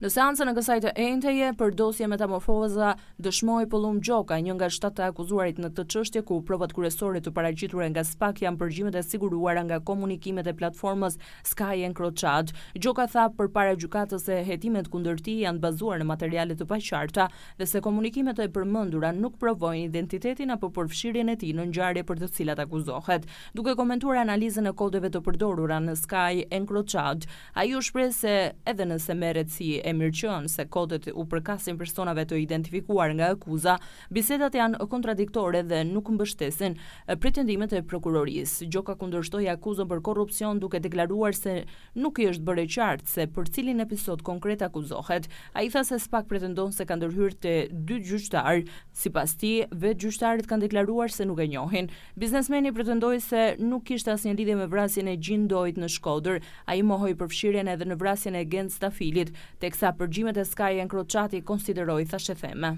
Në seancën e kësaj të enjteje për dosje metamorfoza dëshmoi Pollum Gjoka, një nga 7 të akuzuarit në këtë çështje, ku provat kryesore të paraqitura nga SPAK janë përgjimet e siguruara nga komunikimet e platformës Sky Encrochat. Gjoka tha përpara gjykatës se hetimet kundër tij janë bazuar në materiale të paqarta dhe se komunikimet e përmendura nuk provojnë identitetin apo përfshirjen e tij në ngjarje për të cilat akuzohet. Duke komentuar analizën e kodeve të përdorura në Sky Encrochat, ai u shpreh se edhe nëse merret si mirëqen se kodet u përkasin personave të identifikuar nga akuza, bisedat janë kontradiktore dhe nuk mbështesin pretendimet e prokurorisë. Gjoka kundërshtoi akuzën për korrupsion duke deklaruar se nuk i është bërë qartë se për cilin episod konkret akuzohet. Ai tha se SPAK pretendon se ka ndërhyrë te 2 gjyqtar. Sipas tij, vetë gjyqtarët kanë deklaruar se nuk e njohin. Biznesmeni pretendoi se nuk kishte asnjë lidhje me vrasjen e gjindoit në Shkodër. Ai mohoi përfshirjen edhe në vrasjen e Gent Stafilit, teksa përgjimet e Sky Encrochat i konsideroi thashëtheme.